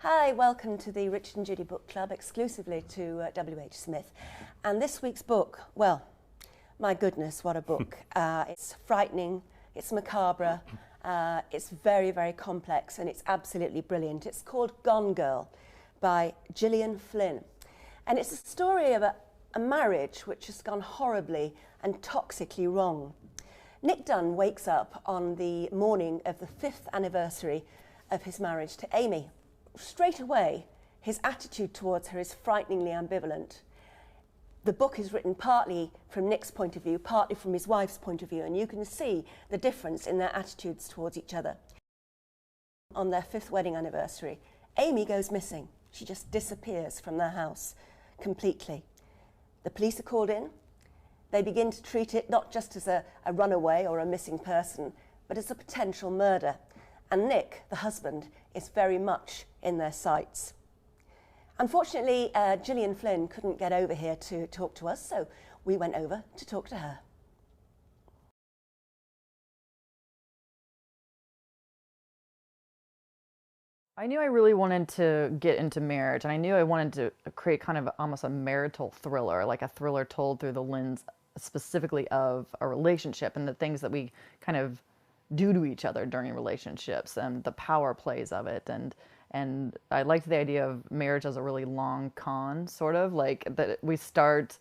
Hi, welcome to the Richard and Judy Book Club, exclusively to W.H. Smith. And this week's book, well, my goodness, what a book. It's frightening, it's macabre, it's very, very complex, and it's absolutely brilliant. It's called Gone Girl by Gillian Flynn. And it's a story of a marriage which has gone horribly and toxically wrong. Nick Dunn wakes up on the morning of the 5th anniversary of his marriage to Amy. Straight away, his attitude towards her is frighteningly ambivalent. The book is written partly from Nick's point of view, partly from his wife's point of view, and you can see the difference in their attitudes towards each other. On their 5th wedding anniversary, Amy goes missing. She just disappears from their house completely. The police are called in. They begin to treat it not just as a runaway or a missing person, but as a potential murder. And Nick, the husband, is very much in their sights. Unfortunately, Gillian Flynn couldn't get over here to talk to us, so we went over to talk to her. I knew I really wanted to get into marriage, and I knew I wanted to create kind of almost a marital thriller, like a thriller told through the lens specifically of a relationship and the things that we kind of do to each other during relationships and the power plays of it. And I liked the idea of marriage as a really long con, sort of like that we start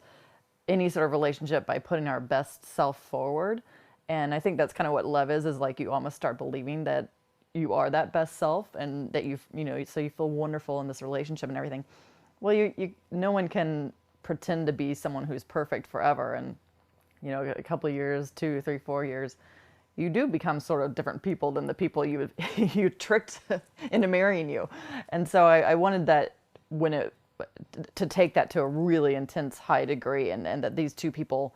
any sort of relationship by putting our best self forward. And I think that's kind of what love is like you almost start believing that you are that best self and that so you feel wonderful in this relationship and everything. Well, no one can pretend to be someone who's perfect forever. And, a couple of years, 2, 3, 4 years, you do become sort of different people than the people you tricked into marrying you. And so I wanted that to take that to a really intense high degree, and that these two people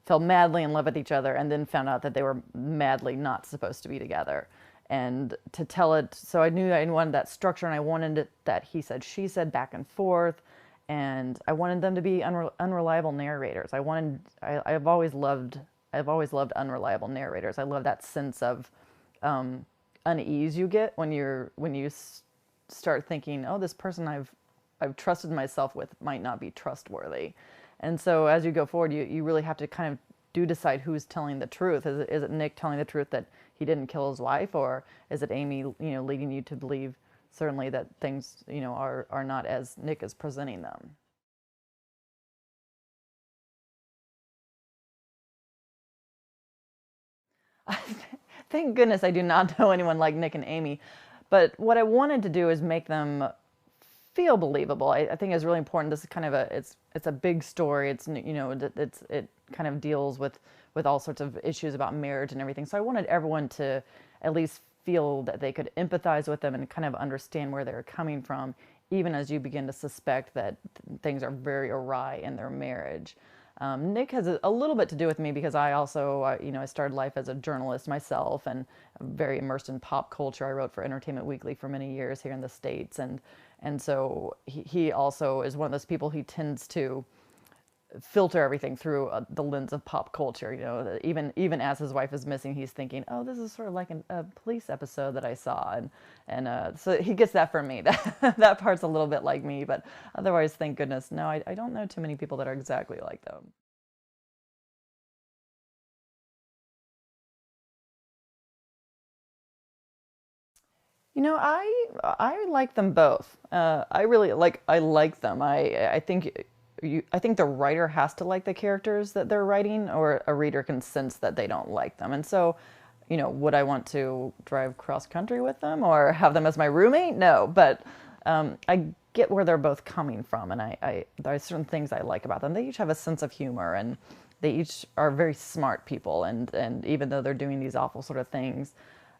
fell madly in love with each other and then found out that they were madly not supposed to be together. And to tell it, so I knew I wanted that structure, and I wanted it that he said, she said, back and forth, and I wanted them to be unreliable narrators. I've always loved unreliable narrators. I love that sense of unease you get when you start thinking, oh, this person I've trusted myself with might not be trustworthy. And so as you go forward, you really have to kind of decide who's telling the truth. Is it Nick telling the truth that he didn't kill his wife, or is it Amy, leading you to believe certainly that things, are not as Nick is presenting them? Thank goodness I do not know anyone like Nick and Amy. But what I wanted to do is make them feel believable. I think it's really important. This is kind of it's a big story. It kind of deals with all sorts of issues about marriage and everything. So I wanted everyone to at least feel that they could empathize with them and kind of understand where they're coming from, even as you begin to suspect that things are very awry in their marriage. Nick has a little bit to do with me because I also, I started life as a journalist myself, and I'm very immersed in pop culture. I wrote for Entertainment Weekly for many years here in the States, and so he also is one of those people. He tends to filter everything through the lens of pop culture. Even as his wife is missing, he's thinking, oh, this is sort of like a police episode that I saw, and so he gets that from me. That part's a little bit like me, but otherwise, thank goodness, no, I don't know too many people that are exactly like them. I like them both. I like them. I think the writer has to like the characters that they're writing, or a reader can sense that they don't like them. And so, would I want to drive cross country with them or have them as my roommate? No, but I get where they're both coming from, and there are certain things I like about them. They each have a sense of humor, and they each are very smart people, and even though they're doing these awful sort of things,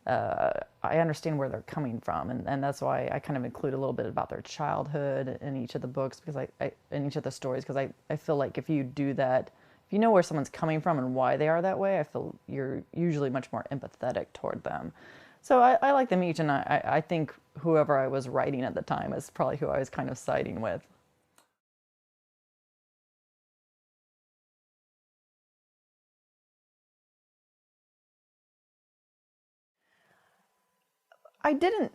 I understand where they're coming from, and that's why I kind of include a little bit about their childhood in each of the books, because in each of the stories, because I feel like if you do that, if you know where someone's coming from and why they are that way, I feel you're usually much more empathetic toward them. So I like them each, and I think whoever I was writing at the time is probably who I was kind of siding with. I didn't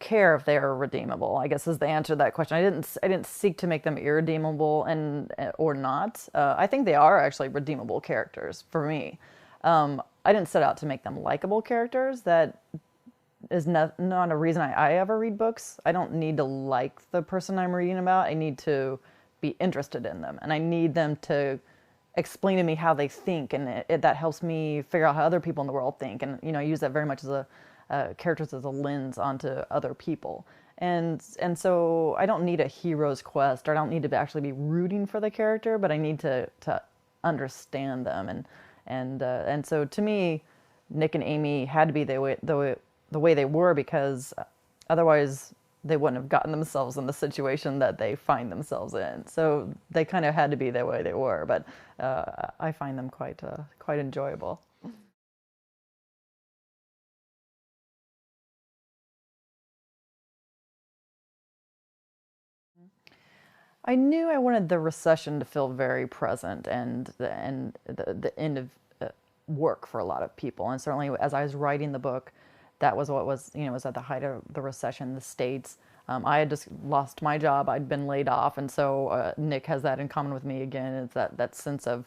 care if they are redeemable, I guess, is the answer to that question. I didn't seek to make them irredeemable or not. I think they are actually redeemable characters for me. I didn't set out to make them likable characters. That is not a reason I ever read books. I don't need to like the person I'm reading about. I need to be interested in them, and I need them to explain to me how they think, and that helps me figure out how other people in the world think. And I use that very much as characters as a lens onto other people. And so I don't need a hero's quest, or I don't need to actually be rooting for the character, but I need to understand them. And so to me, Nick and Amy had to be the way they were, because otherwise they wouldn't have gotten themselves in the situation that they find themselves in. So they kind of had to be the way they were, but I find them quite enjoyable. I knew I wanted the recession to feel very present, and the end of work for a lot of people. And certainly as I was writing the book, that was what was at the height of the recession in the States. I had just lost my job. I'd been laid off. And so Nick has that in common with me again. It's that sense of,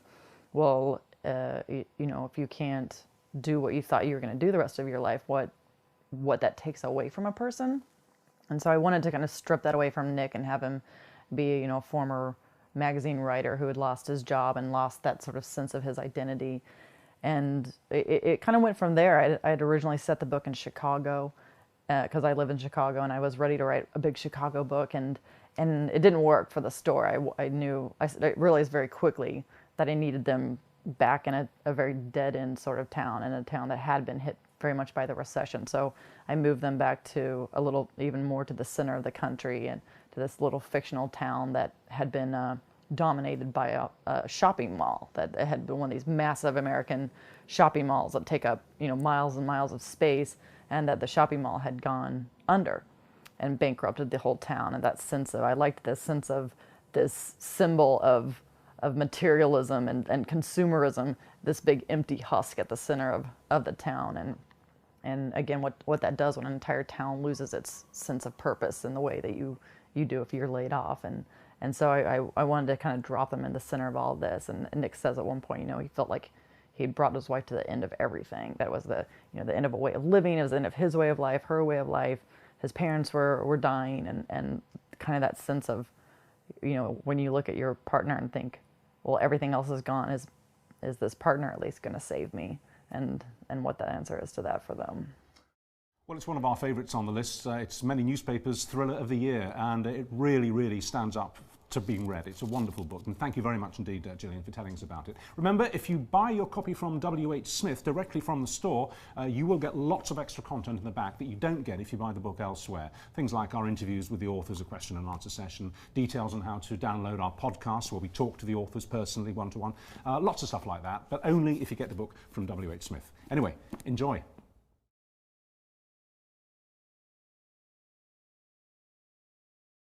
well, if you can't do what you thought you were going to do the rest of your life, what that takes away from a person. And so I wanted to kind of strip that away from Nick and have him be, a former magazine writer who had lost his job and lost that sort of sense of his identity. And it kind of went from there. I had originally set the book in Chicago, because I live in Chicago, and I was ready to write a big Chicago book, and it didn't work for the store. I realized very quickly that I needed them back in a very dead-end sort of town, in a town that had been hit very much by the recession. So I moved them back to a little, even more to the center of the country, and to this little fictional town that had been dominated by a shopping mall, that had been one of these massive American shopping malls that take up miles and miles of space, and that the shopping mall had gone under and bankrupted the whole town. And that sense of, I liked this sense of this symbol of materialism and consumerism, this big empty husk at the center of the town. And again, what that does when an entire town loses its sense of purpose in the way that you do if you're laid off. And so I wanted to kind of drop them in the center of all of this. And Nick says at one point, he felt like he'd brought his wife to the end of everything. That was the end of a way of living. It was the end of his way of life, her way of life. His parents were dying, and kind of that sense of, when you look at your partner and think, well, everything else is gone. Is this partner at least going to save me? And what the answer is to that for them. Well, it's one of our favourites on the list. It's many newspapers' thriller of the year, and it really, really stands up to being read. It's a wonderful book, and thank you very much indeed, Gillian, for telling us about it. Remember, if you buy your copy from W.H. Smith directly from the store, you will get lots of extra content in the back that you don't get if you buy the book elsewhere. Things like our interviews with the authors, a question and answer session, details on how to download our podcast where we talk to the authors personally, one-to-one, lots of stuff like that, but only if you get the book from W.H. Smith. Anyway, enjoy.